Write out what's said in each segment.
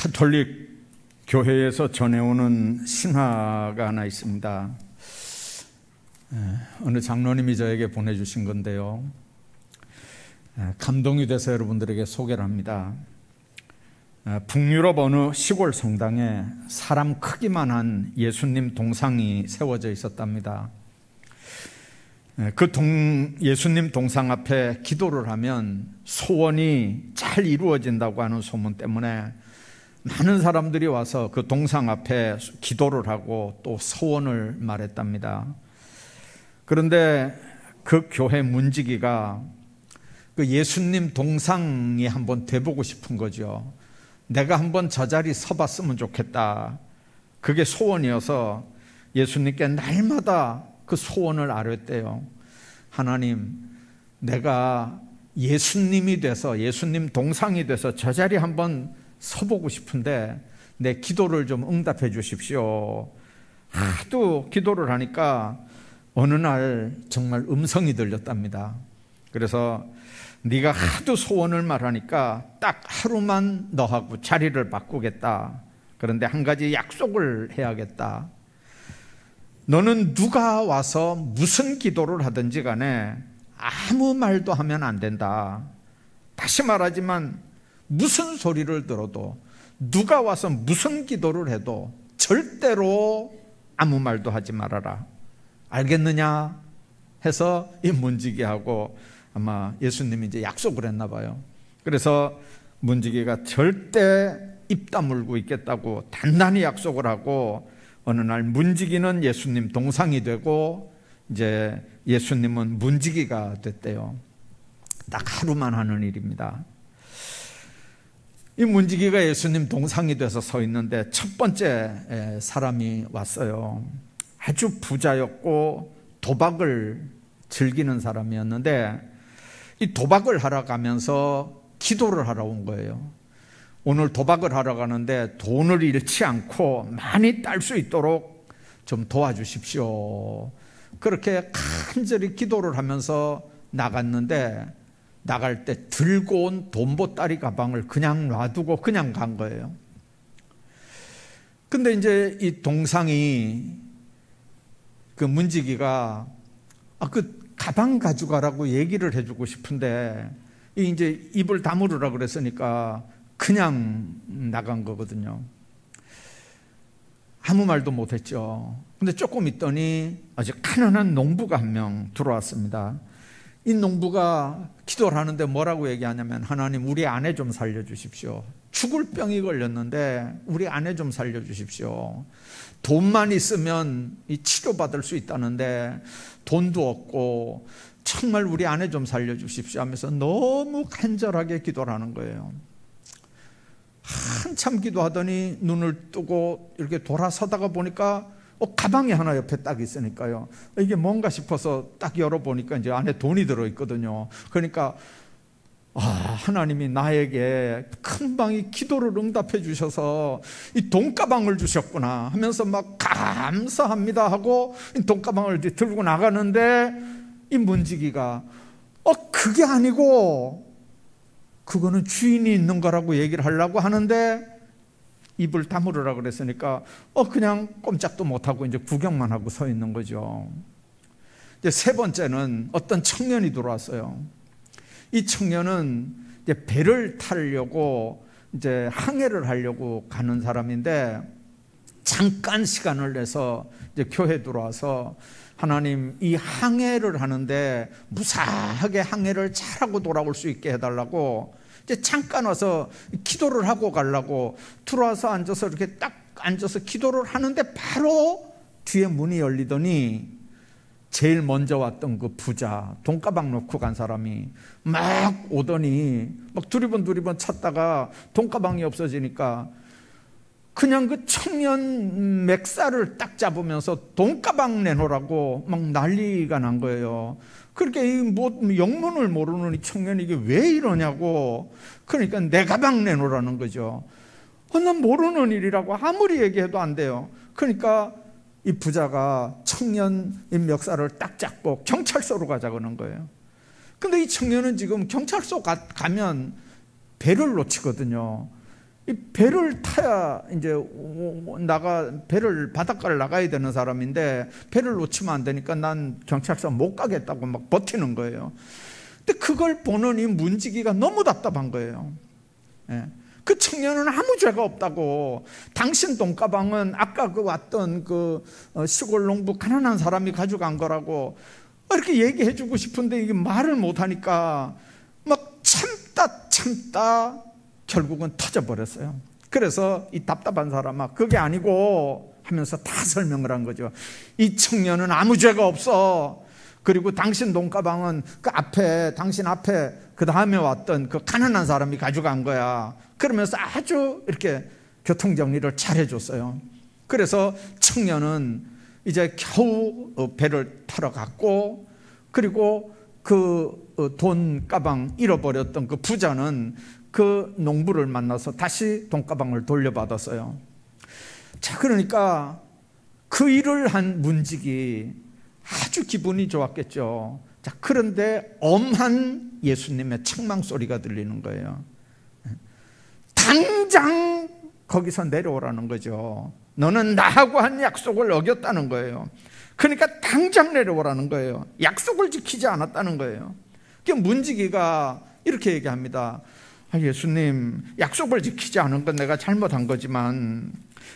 가톨릭 교회에서 전해오는 신화가 하나 있습니다. 어느 장로님이 저에게 보내주신 건데요, 감동이 돼서 여러분들에게 소개를 합니다. 북유럽 어느 시골 성당에 사람 크기만 한 예수님 동상이 세워져 있었답니다. 그 예수님 동상 앞에 기도를 하면 소원이 잘 이루어진다고 하는 소문 때문에 많은 사람들이 와서 그 동상 앞에 기도를 하고 또 소원을 말했답니다. 그런데 그 교회 문지기가 그 예수님 동상이 한번 돼보고 싶은 거죠. 내가 한번 저 자리 서봤으면 좋겠다. 그게 소원이어서 예수님께 날마다 그 소원을 아뢰었대요. 하나님, 내가 예수님이 돼서, 예수님 동상이 돼서 저 자리 한번 서보고 싶은데 내 기도를 좀 응답해 주십시오. 하도 기도를 하니까 어느 날 정말 음성이 들렸답니다. 그래서 네가 하도 소원을 말하니까 딱 하루만 너하고 자리를 바꾸겠다. 그런데 한 가지 약속을 해야겠다. 너는 누가 와서 무슨 기도를 하든지 간에 아무 말도 하면 안 된다. 다시 말하지만 무슨 소리를 들어도, 누가 와서 무슨 기도를 해도 절대로 아무 말도 하지 말아라. 알겠느냐? 해서 이 문지기하고 아마 예수님이 이제 약속을 했나 봐요. 그래서 문지기가 절대 입 다물고 있겠다고 단단히 약속을 하고, 어느 날 문지기는 예수님 동상이 되고 이제 예수님은 문지기가 됐대요. 딱 하루만 하는 일입니다. 이 문지기가 예수님 동상이 돼서 서 있는데 첫 번째 사람이 왔어요. 아주 부자였고 도박을 즐기는 사람이었는데 이 도박을 하러 가면서 기도를 하러 온 거예요. 오늘 도박을 하러 가는데 돈을 잃지 않고 많이 딸 수 있도록 좀 도와주십시오. 그렇게 간절히 기도를 하면서 나갔는데, 나갈 때 들고 온 돈보따리 가방을 그냥 놔두고 그냥 간 거예요. 근데 이제 이 동상이, 그 문지기가 그 가방 가져가라고 얘기를 해주고 싶은데 이제 입을 다물으라 그랬으니까 그냥 나간 거거든요. 아무 말도 못했죠. 근데 조금 있더니 아주 가난한 농부가 한 명 들어왔습니다. 이 농부가 기도를 하는데 뭐라고 얘기하냐면, 하나님, 우리 아내 좀 살려주십시오. 죽을 병이 걸렸는데 우리 아내 좀 살려주십시오. 돈만 있으면 이 치료받을 수 있다는데 돈도 없고 정말 우리 아내 좀 살려주십시오 하면서 너무 간절하게 기도를 하는 거예요. 한참 기도하더니 눈을 뜨고 이렇게 돌아서다가 보니까 가방이 하나 옆에 딱 있으니까요, 이게 뭔가 싶어서 딱 열어보니까 이제 안에 돈이 들어있거든요. 그러니까 하나님이 나에게 금방 기도를 응답해 주셔서 이 돈가방을 주셨구나 하면서 막 감사합니다 하고 이 돈가방을 들고 나가는데, 이 문지기가 그게 아니고 그거는 주인이 있는 거라고 얘기를 하려고 하는데 입을 다물으라 그랬으니까 그냥 꼼짝도 못하고 이제 구경만 하고 서 있는 거죠. 이제 세 번째는 어떤 청년이 들어왔어요. 이 청년은 이제 배를 타려고 이제 항해를 하려고 가는 사람인데, 잠깐 시간을 내서 이제 교회에 들어와서 하나님, 이 항해를 하는데 무사하게 항해를 잘하고 돌아올 수 있게 해달라고 이제 잠깐 와서 기도를 하고 가려고 들어와서 앉아서 이렇게 딱 앉아서 기도를 하는데 바로 뒤에 문이 열리더니 제일 먼저 왔던 그 부자, 돈가방 놓고 간 사람이 막 오더니 막 두리번 찾다가 돈가방이 없어지니까 그냥 그 청년 맥살을 딱 잡으면서 돈가방 내놓으라고 막 난리가 난 거예요. 그렇게 영문을 모르는 이 청년이 이게 왜 이러냐고. 그러니까 내 가방 내놓으라는 거죠. 난 모르는 일이라고 아무리 얘기해도 안 돼요. 그러니까 이 부자가 청년 멱살을 딱 잡고 경찰서로 가자 그러는 거예요. 근데 이 청년은 지금 경찰서 가면 배를 놓치거든요. 이 배를 타야 이제 배를 바닷가를 나가야 되는 사람인데 배를 놓치면 안 되니까 난 경찰서 못 가겠다고 막 버티는 거예요. 근데 그걸 보는 이 문지기가 너무 답답한 거예요. 예. 그 청년은 아무 죄가 없다고, 당신 돈가방은 아까 그 왔던 그 시골 농부 가난한 사람이 가져간 거라고 이렇게 얘기해 주고 싶은데 이게 말을 못 하니까 막 참다 결국은 터져버렸어요. 그래서 이 답답한 사람아, 그게 아니고 하면서 다 설명을 한 거죠. 이 청년은 아무 죄가 없어. 그리고 당신 돈가방은 당신 앞에 그 다음에 왔던 그 가난한 사람이 가져간 거야. 그러면서 아주 이렇게 교통정리를 잘 해줬어요. 그래서 청년은 이제 겨우 배를 타러 갔고, 그리고 그 돈가방 잃어버렸던 그 부자는 그 농부를 만나서 다시 돈가방을 돌려받았어요. 자, 그러니까 그 일을 한 문직이 아주 기분이 좋았겠죠. 자, 그런데 엄한 예수님의 책망 소리가 들리는 거예요. 당장 거기서 내려오라는 거죠. 너는 나하고 한 약속을 어겼다는 거예요. 그러니까 당장 내려오라는 거예요. 약속을 지키지 않았다는 거예요. 그러니까 문지기가 이렇게 얘기합니다. 예수님, 약속을 지키지 않은 건 내가 잘못한 거지만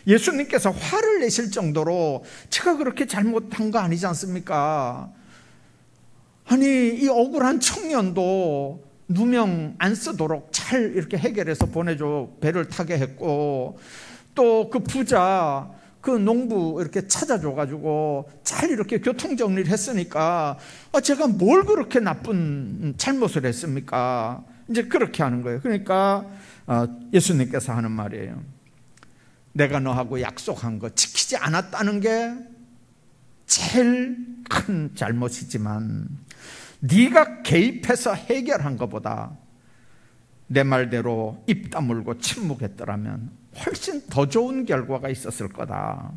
예수님께서 화를 내실 정도로 제가 그렇게 잘못한 거 아니지 않습니까? 아니, 이 억울한 청년도 누명 안 쓰도록 잘 이렇게 해결해서 보내줘 배를 타게 했고, 또 그 부자, 그 농부 이렇게 찾아줘가지고 잘 이렇게 교통정리를 했으니까 제가 뭘 그렇게 나쁜 잘못을 했습니까? 이제 그렇게 하는 거예요. 그러니까 예수님께서 하는 말이에요. 내가 너하고 약속한 거 지키지 않았다는 게 제일 큰 잘못이지만 네가 개입해서 해결한 것보다 내 말대로 입 다물고 침묵했더라면 훨씬 더 좋은 결과가 있었을 거다.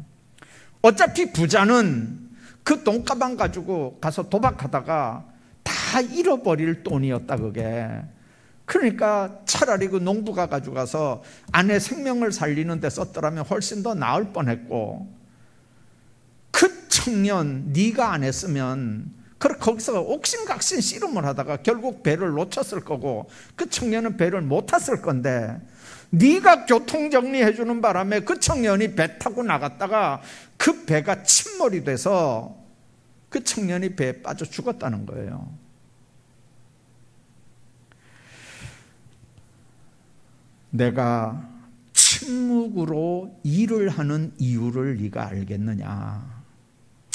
어차피 부자는 그 돈가방 가지고 가서 도박하다가 다 잃어버릴 돈이었다 그게. 그러니까 차라리 그 농부가 가져가서 아내 생명을 살리는 데 썼더라면 훨씬 더 나을 뻔했고, 그 청년 네가 안 했으면 거기서 옥신각신 씨름을 하다가 결국 배를 놓쳤을 거고, 그 청년은 배를 못 탔을 건데 네가 교통정리해 주는 바람에 그 청년이 배 타고 나갔다가 그 배가 침몰이 돼서 그 청년이 배에 빠져 죽었다는 거예요. 내가 침묵으로 일을 하는 이유를 네가 알겠느냐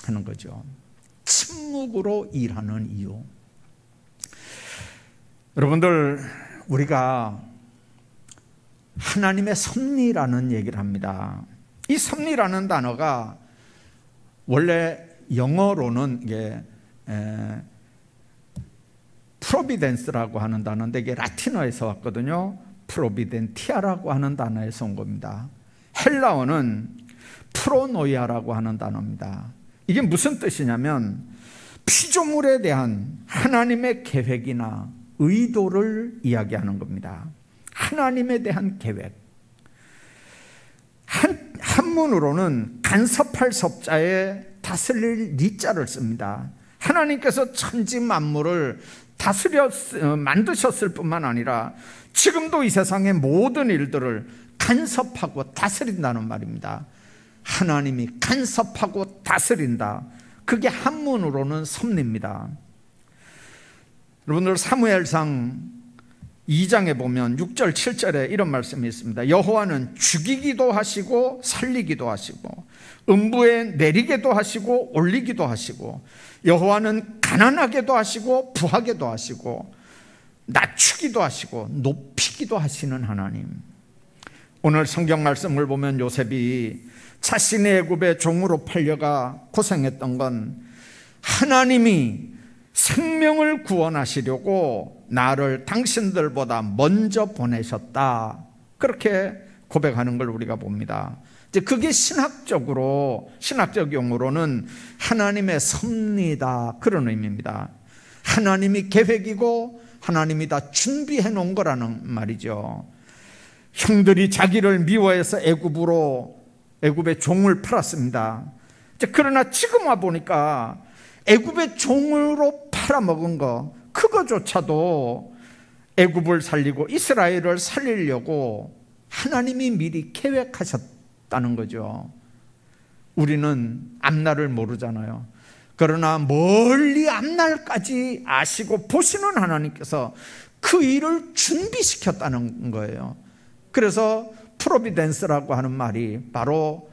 하는 거죠. 침묵으로 일하는 이유. 여러분들, 우리가 하나님의 섭리라는 얘기를 합니다. 이 섭리라는 단어가 원래 영어로는 이게 프로비덴스라고 하는 단어인데 이게 라틴어에서 왔거든요. 프로비덴티아라고 하는 단어에서 온 겁니다. 헬라어는 프로노이아라고 하는 단어입니다. 이게 무슨 뜻이냐면 피조물에 대한 하나님의 계획이나 의도를 이야기하는 겁니다. 하나님에 대한 계획. 한문으로는 간섭할 섭자에 다스릴 리자를 씁니다. 하나님께서 천지 만물을 만드셨을 뿐만 아니라 지금도 이 세상의 모든 일들을 간섭하고 다스린다는 말입니다. 하나님이 간섭하고 다스린다. 그게 한문으로는 섭리입니다. 여러분들, 사무엘상 2장에 보면 6절 7절에 이런 말씀이 있습니다. 여호와는 죽이기도 하시고 살리기도 하시고 음부에 내리게도 하시고 올리기도 하시고 여호와는 가난하게도 하시고 부하게도 하시고 낮추기도 하시고 높이기도 하시는 하나님. 오늘 성경 말씀을 보면 요셉이 자신의 애굽의 종으로 팔려가 고생했던 건 하나님이 생명을 구원하시려고 나를 당신들보다 먼저 보내셨다, 그렇게 고백하는 걸 우리가 봅니다. 이제 그게 신학적 용어로는 하나님의 섭리다, 그런 의미입니다. 하나님이 계획이고 하나님이 다 준비해 놓은 거라는 말이죠. 형들이 자기를 미워해서 애굽의 종을 팔았습니다. 그러나 지금 와 보니까 애굽의 종으로 팔아먹은 거 그거조차도 애굽을 살리고 이스라엘을 살리려고 하나님이 미리 계획하셨다는 거죠. 우리는 앞날을 모르잖아요. 그러나 멀리 앞날까지 아시고 보시는 하나님께서 그 일을 준비시켰다는 거예요. 그래서 프로비덴스라고 하는 말이 바로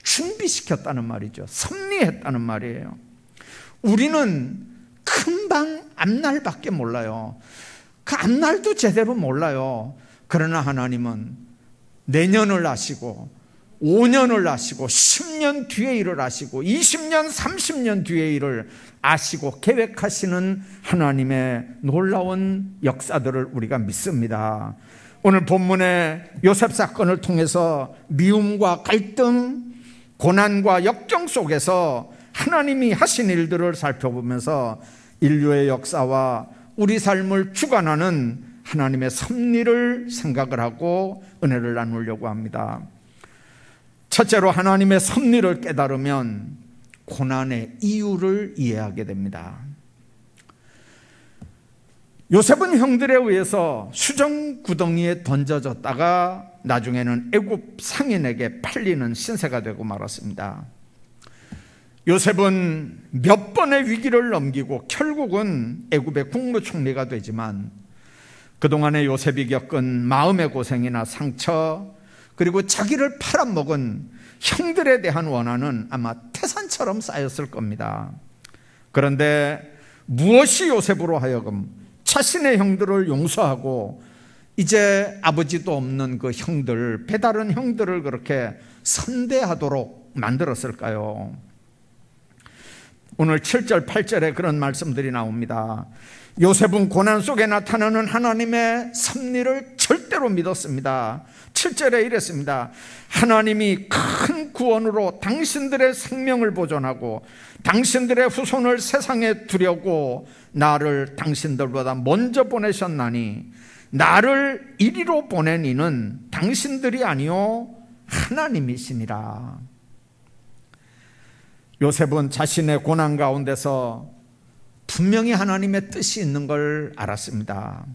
준비시켰다는 말이죠. 섭리했다는 말이에요. 우리는 금방 앞날밖에 몰라요. 그 앞날도 제대로 몰라요. 그러나 하나님은 내년을 아시고 5년을 아시고 10년 뒤의 일을 아시고 20년 30년 뒤의 일을 아시고 계획하시는 하나님의 놀라운 역사들을 우리가 믿습니다. 오늘 본문의 요셉 사건을 통해서 미움과 갈등, 고난과 역경 속에서 하나님이 하신 일들을 살펴보면서 인류의 역사와 우리 삶을 주관하는 하나님의 섭리를 생각을 하고 은혜를 나누려고 합니다. 첫째로 하나님의 섭리를 깨달으면 고난의 이유를 이해하게 됩니다. 요셉은 형들에 의해서 수정구덩이에 던져졌다가 나중에는 애굽 상인에게 팔리는 신세가 되고 말았습니다. 요셉은 몇 번의 위기를 넘기고 결국은 애굽의 국무총리가 되지만 그동안에 요셉이 겪은 마음의 고생이나 상처, 그리고 자기를 팔아먹은 형들에 대한 원한은 아마 태산처럼 쌓였을 겁니다. 그런데 무엇이 요셉으로 하여금 자신의 형들을 용서하고 이제 아버지도 없는 그 형들, 배다른 형들을 그렇게 선대하도록 만들었을까요? 오늘 7절, 8절에 그런 말씀들이 나옵니다. 요셉은 고난 속에 나타나는 하나님의 섭리를 절대로 믿었습니다. 7절에 이랬습니다. 하나님이 큰 구원으로 당신들의 생명을 보존하고 당신들의 후손을 세상에 두려고 나를 당신들보다 먼저 보내셨나니 나를 이리로 보낸 이는 당신들이 아니요 하나님이시니라. 요셉은 자신의 고난 가운데서 분명히 하나님의 뜻이 있는 걸 알았습니다.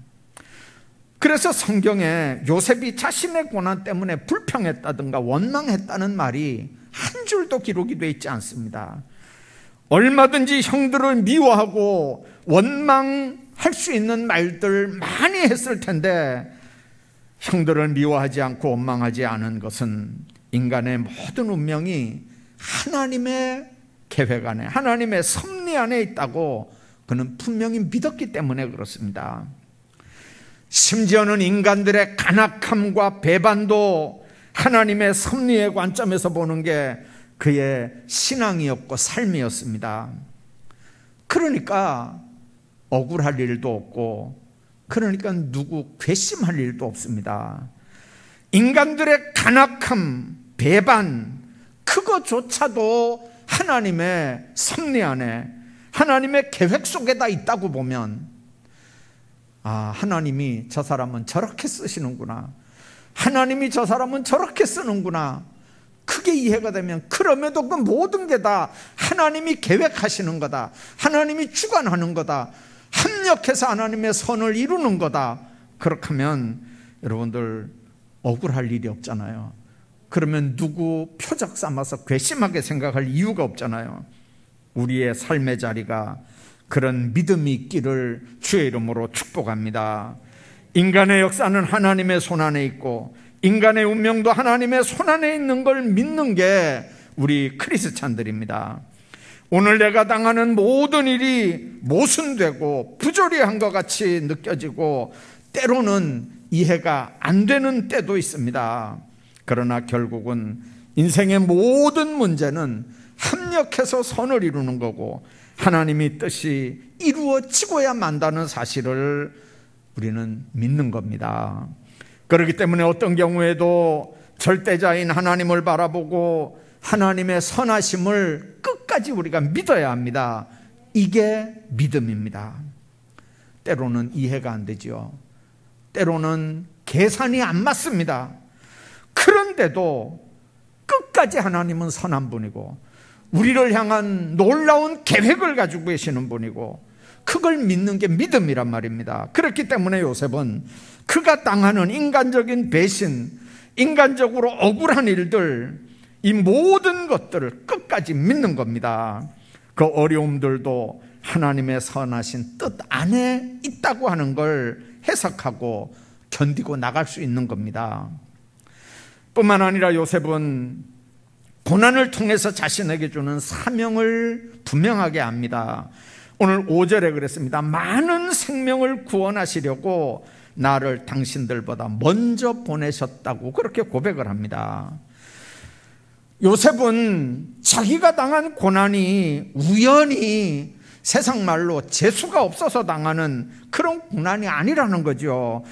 그래서 성경에 요셉이 자신의 고난 때문에 불평했다든가 원망했다는 말이 한 줄도 기록이 되어 있지 않습니다. 얼마든지 형들을 미워하고 원망할 수 있는 말들 많이 했을 텐데 형들을 미워하지 않고 원망하지 않은 것은 인간의 모든 운명이 하나님의 계획 안에, 하나님의 섭리 안에 있다고 그는 분명히 믿었기 때문에 그렇습니다. 심지어는 인간들의 간악함과 배반도 하나님의 섭리의 관점에서 보는 게 그의 신앙이었고 삶이었습니다. 그러니까 억울할 일도 없고, 그러니까 누구 괘씸할 일도 없습니다. 인간들의 간악함, 배반, 그거조차도 하나님의 섭리 안에, 하나님의 계획 속에 다 있다고 보면, 아, 하나님이 저 사람은 저렇게 쓰시는구나, 하나님이 저 사람은 저렇게 쓰는구나, 크게 이해가 되면, 그럼에도 그 모든 게 다 하나님이 계획하시는 거다, 하나님이 주관하는 거다, 합력해서 하나님의 선을 이루는 거다, 그렇게 하면 여러분들 억울할 일이 없잖아요. 그러면 누구 표적 삼아서 괘씸하게 생각할 이유가 없잖아요. 우리의 삶의 자리가 그런 믿음이 있기를 주의 이름으로 축복합니다. 인간의 역사는 하나님의 손안에 있고 인간의 운명도 하나님의 손안에 있는 걸 믿는 게 우리 크리스찬들입니다. 오늘 내가 당하는 모든 일이 모순되고 부조리한 것 같이 느껴지고 때로는 이해가 안 되는 때도 있습니다. 그러나 결국은 인생의 모든 문제는 합력해서 선을 이루는 거고 하나님의 뜻이 이루어지고야 만다는 사실을 우리는 믿는 겁니다. 그렇기 때문에 어떤 경우에도 절대자인 하나님을 바라보고 하나님의 선하심을 끝까지 우리가 믿어야 합니다. 이게 믿음입니다. 때로는 이해가 안 되죠. 때로는 계산이 안 맞습니다. 그런데도 끝까지 하나님은 선한 분이고 우리를 향한 놀라운 계획을 가지고 계시는 분이고 그걸 믿는 게 믿음이란 말입니다. 그렇기 때문에 요셉은 그가 당하는 인간적인 배신, 인간적으로 억울한 일들, 이 모든 것들을 끝까지 믿는 겁니다. 그 어려움들도 하나님의 선하신 뜻 안에 있다고 하는 걸 해석하고 견디고 나갈 수 있는 겁니다. 뿐만 아니라 요셉은 고난을 통해서 자신에게 주는 사명을 분명하게 압니다. 오늘 5절에 그랬습니다. 많은 생명을 구원하시려고 나를 당신들보다 먼저 보내셨다고 그렇게 고백을 합니다. 요셉은 자기가 당한 고난이 우연히 세상 말로 재수가 없어서 당하는 그런 고난이 아니라는 거죠.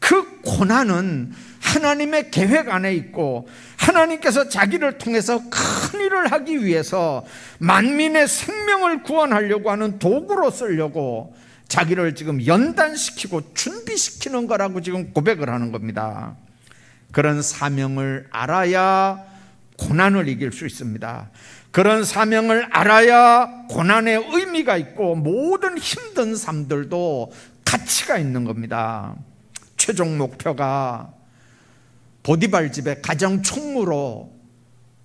그 고난은 하나님의 계획 안에 있고 하나님께서 자기를 통해서 큰 일을 하기 위해서 만민의 생명을 구원하려고 하는 도구로 쓰려고 자기를 지금 연단시키고 준비시키는 거라고 지금 고백을 하는 겁니다. 그런 사명을 알아야 고난을 이길 수 있습니다. 그런 사명을 알아야 고난의 의미가 있고 모든 힘든 삶들도 가치가 있는 겁니다. 최종 목표가 보디발 집의 가정 총무로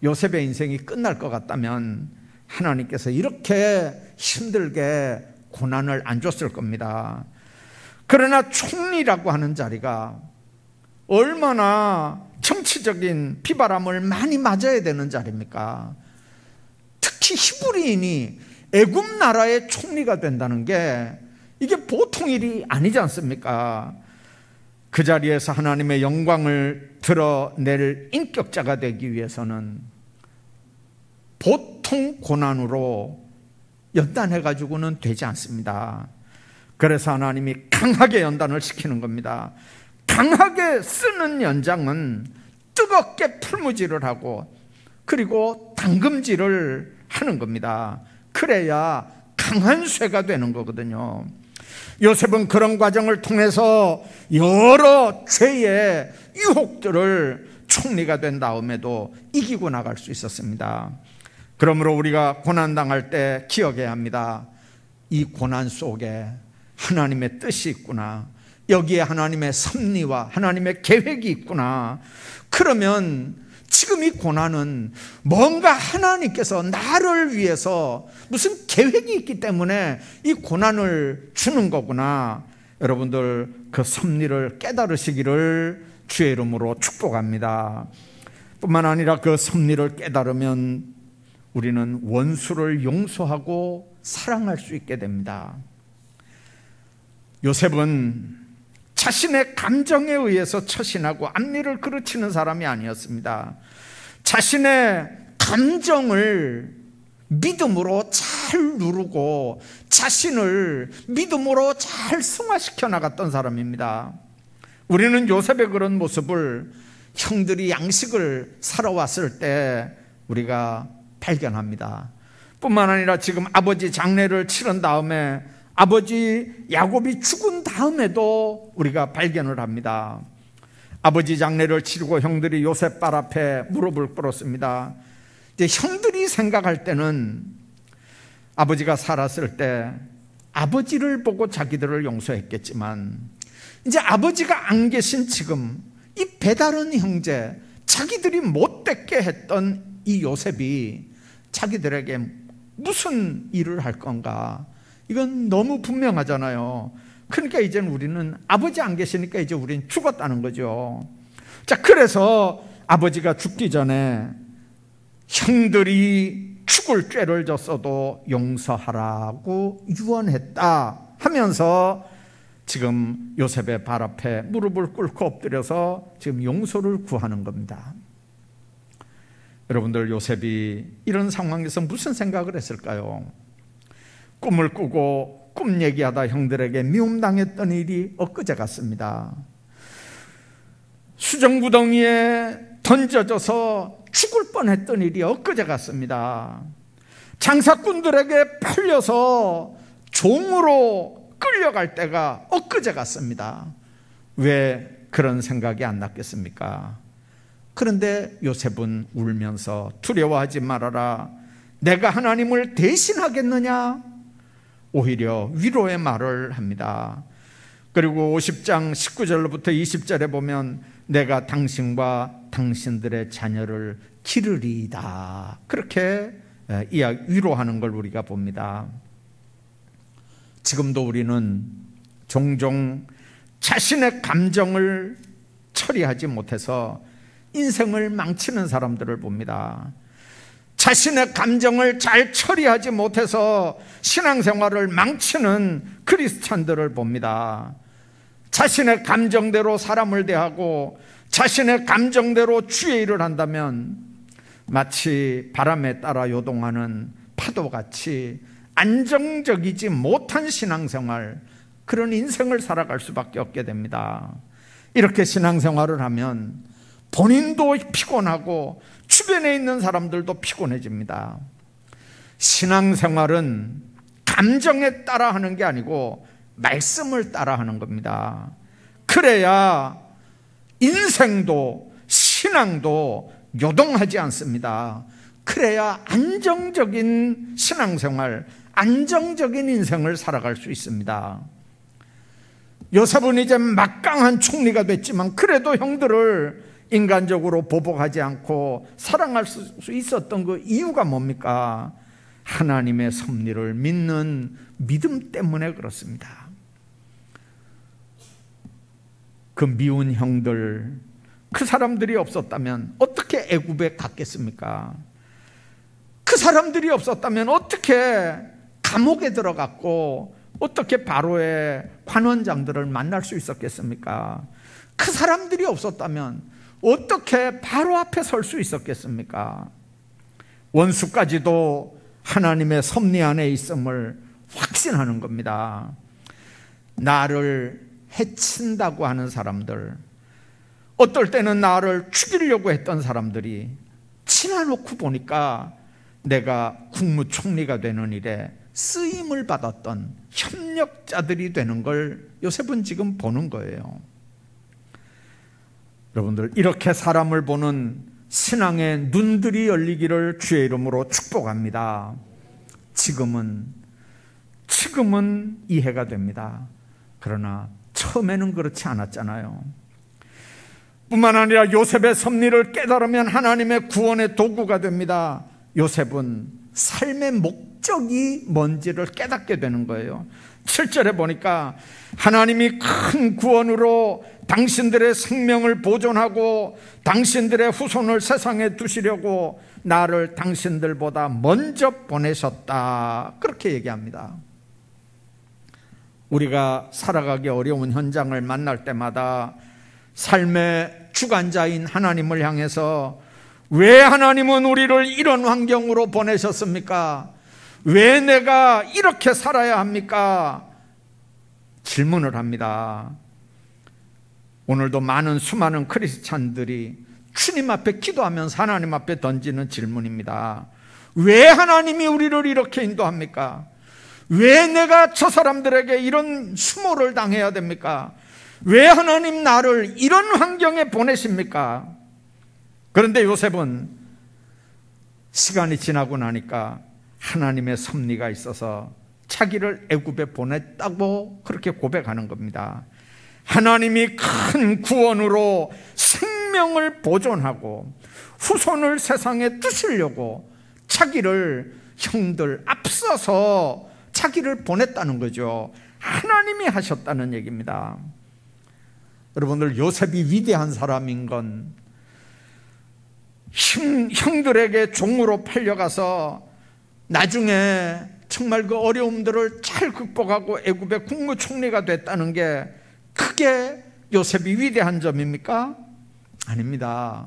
요셉의 인생이 끝날 것 같다면 하나님께서 이렇게 힘들게 고난을 안 줬을 겁니다. 그러나 총리라고 하는 자리가 얼마나 정치적인 비바람을 많이 맞아야 되는 자리입니까? 특히 히브리인이 애굽 나라의 총리가 된다는 게 이게 보통 일이 아니지 않습니까? 그 자리에서 하나님의 영광을 드러낼 인격자가 되기 위해서는 보통 고난으로 연단해가지고는 되지 않습니다. 그래서 하나님이 강하게 연단을 시키는 겁니다. 강하게 쓰는 연장은 뜨겁게 풀무질을 하고 그리고 당금질을 하는 겁니다. 그래야 강한 쇠가 되는 거거든요. 요셉은 그런 과정을 통해서 여러 죄의 유혹들을 총리가 된 다음에도 이기고 나갈 수 있었습니다. 그러므로 우리가 고난당할 때 기억해야 합니다. 이 고난 속에 하나님의 뜻이 있구나. 여기에 하나님의 섭리와 하나님의 계획이 있구나. 그러면 지금 이 고난은 뭔가 하나님께서 나를 위해서 무슨 계획이 있기 때문에 이 고난을 주는 거구나. 여러분들 그 섭리를 깨달으시기를 주의 이름으로 축복합니다. 뿐만 아니라 그 섭리를 깨달으면 우리는 원수를 용서하고 사랑할 수 있게 됩니다. 요셉은 자신의 감정에 의해서 처신하고 앞니를 그르치는 사람이 아니었습니다. 자신의 감정을 믿음으로 잘 누르고 자신을 믿음으로 잘 승화시켜 나갔던 사람입니다. 우리는 요셉의 그런 모습을 형들이 양식을 사러 왔을 때 우리가 발견합니다. 뿐만 아니라 지금 아버지 장례를 치른 다음에 아버지 야곱이 죽은 다음에도 우리가 발견을 합니다. 아버지 장례를 치르고 형들이 요셉 발 앞에 무릎을 꿇었습니다. 이제 형들이 생각할 때는 아버지가 살았을 때 아버지를 보고 자기들을 용서했겠지만 이제 아버지가 안 계신 지금 이 배다른 형제, 자기들이 못됐게 했던 이 요셉이 자기들에게 무슨 일을 할 건가? 이건 너무 분명하잖아요. 그러니까 이제는 우리는 아버지 안 계시니까 이제 우리는 죽었다는 거죠. 자, 그래서 아버지가 죽기 전에 형들이 죽을 죄를 졌어도 용서하라고 유언했다 하면서 지금 요셉의 발 앞에 무릎을 꿇고 엎드려서 지금 용서를 구하는 겁니다. 여러분들, 요셉이 이런 상황에서 무슨 생각을 했을까요? 꿈을 꾸고 꿈 얘기하다 형들에게 미움당했던 일이 엊그제 같습니다. 수정구덩이에 던져져서 죽을 뻔했던 일이 엊그제 같습니다. 장사꾼들에게 팔려서 종으로 끌려갈 때가 엊그제 같습니다. 왜 그런 생각이 안 났겠습니까? 그런데 요셉은 울면서 두려워하지 말아라. 내가 하나님을 대신하겠느냐? 오히려 위로의 말을 합니다. 그리고 50장 19절로부터 20절에 보면 내가 당신과 당신들의 자녀를 기르리이다. 그렇게 위로하는 걸 우리가 봅니다. 지금도 우리는 종종 자신의 감정을 처리하지 못해서 인생을 망치는 사람들을 봅니다. 자신의 감정을 잘 처리하지 못해서 신앙생활을 망치는 크리스찬들을 봅니다. 자신의 감정대로 사람을 대하고 자신의 감정대로 주의 일을 한다면 마치 바람에 따라 요동하는 파도같이 안정적이지 못한 신앙생활, 그런 인생을 살아갈 수밖에 없게 됩니다. 이렇게 신앙생활을 하면 본인도 피곤하고 주변에 있는 사람들도 피곤해집니다. 신앙생활은 감정에 따라 하는 게 아니고 말씀을 따라 하는 겁니다. 그래야 인생도 신앙도 요동하지 않습니다. 그래야 안정적인 신앙생활, 안정적인 인생을 살아갈 수 있습니다. 요셉은 이제 막강한 총리가 됐지만 그래도 형들을 인간적으로 보복하지 않고 사랑할 수 있었던 그 이유가 뭡니까? 하나님의 섭리를 믿는 믿음 때문에 그렇습니다. 그 미운 형들, 그 사람들이 없었다면 어떻게 애굽에 갔겠습니까? 그 사람들이 없었다면 어떻게 감옥에 들어갔고 어떻게 바로의 관원장들을 만날 수 있었겠습니까? 그 사람들이 없었다면 어떻게 바로 앞에 설 수 있었겠습니까? 원수까지도 하나님의 섭리 안에 있음을 확신하는 겁니다. 나를 해친다고 하는 사람들, 어떨 때는 나를 죽이려고 했던 사람들이 지나놓고 보니까 내가 국무총리가 되는 일에 쓰임을 받았던 협력자들이 되는 걸 요셉은 지금 보는 거예요. 여러분들, 이렇게 사람을 보는 신앙의 눈들이 열리기를 주의 이름으로 축복합니다. 지금은 이해가 됩니다. 그러나 처음에는 그렇지 않았잖아요. 뿐만 아니라 요셉의 섭리를 깨달으면 하나님의 구원의 도구가 됩니다. 요셉은 삶의 목적이 뭔지를 깨닫게 되는 거예요. 7절에 보니까 하나님이 큰 구원으로 당신들의 생명을 보존하고 당신들의 후손을 세상에 두시려고 나를 당신들보다 먼저 보내셨다, 그렇게 얘기합니다. 우리가 살아가기 어려운 현장을 만날 때마다 삶의 주관자인 하나님을 향해서 왜 하나님은 우리를 이런 환경으로 보내셨습니까? 왜 내가 이렇게 살아야 합니까? 질문을 합니다. 오늘도 수많은 크리스찬들이 주님 앞에 기도하면서 하나님 앞에 던지는 질문입니다. 왜 하나님이 우리를 이렇게 인도합니까? 왜 내가 저 사람들에게 이런 수모를 당해야 됩니까? 왜 하나님 나를 이런 환경에 보내십니까? 그런데 요셉은 시간이 지나고 나니까 하나님의 섭리가 있어서 자기를 애굽에 보냈다고 그렇게 고백하는 겁니다. 하나님이 큰 구원으로 생명을 보존하고 후손을 세상에 두시려고 자기를 형들 앞서서 자기를 보냈다는 거죠. 하나님이 하셨다는 얘기입니다. 여러분들, 요셉이 위대한 사람인 건 형들에게 종으로 팔려가서 나중에 정말 그 어려움들을 잘 극복하고 애굽의 국무총리가 됐다는 게 그게 요셉이 위대한 점입니까? 아닙니다.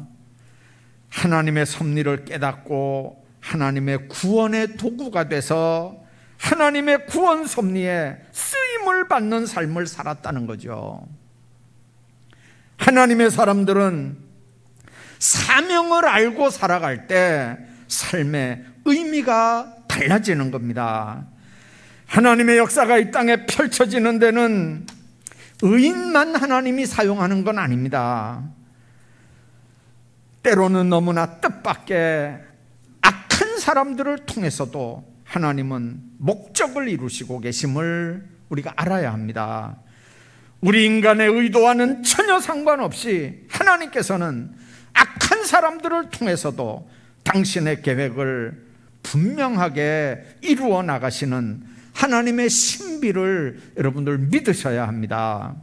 하나님의 섭리를 깨닫고 하나님의 구원의 도구가 돼서 하나님의 구원 섭리에 쓰임을 받는 삶을 살았다는 거죠. 하나님의 사람들은 사명을 알고 살아갈 때 삶의 의미가 달라지는 겁니다. 하나님의 역사가 이 땅에 펼쳐지는 데는 의인만 하나님이 사용하는 건 아닙니다. 때로는 너무나 뜻밖의 악한 사람들을 통해서도 하나님은 목적을 이루시고 계심을 우리가 알아야 합니다. 우리 인간의 의도와는 전혀 상관없이 하나님께서는 악한 사람들을 통해서도 당신의 계획을 분명하게 이루어 나가시는 하나님의 신비를 여러분들 믿으셔야 합니다.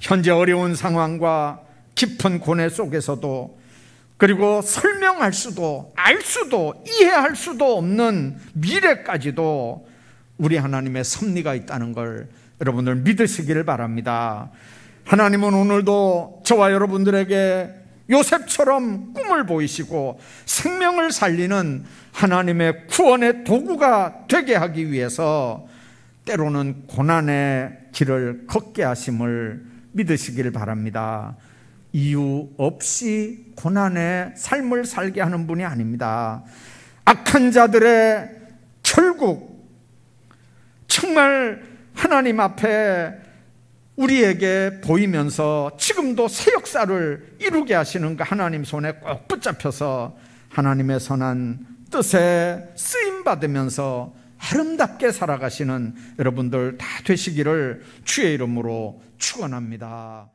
현재 어려운 상황과 깊은 고뇌 속에서도, 그리고 설명할 수도 알 수도 이해할 수도 없는 미래까지도 우리 하나님의 섭리가 있다는 걸 여러분들 믿으시기를 바랍니다. 하나님은 오늘도 저와 여러분들에게 요셉처럼 꿈을 보이시고 생명을 살리는 하나님의 구원의 도구가 되게 하기 위해서 때로는 고난의 길을 걷게 하심을 믿으시기를 바랍니다. 이유 없이 고난의 삶을 살게 하는 분이 아닙니다. 악한 자들의 결국 정말 하나님 앞에 우리에게 보이면서 지금도 새 역사를 이루게 하시는 그 하나님 손에 꼭 붙잡혀서 하나님의 선한 뜻에 쓰임받으면서 아름답게 살아가시는 여러분들 다 되시기를 주의 이름으로 축원합니다.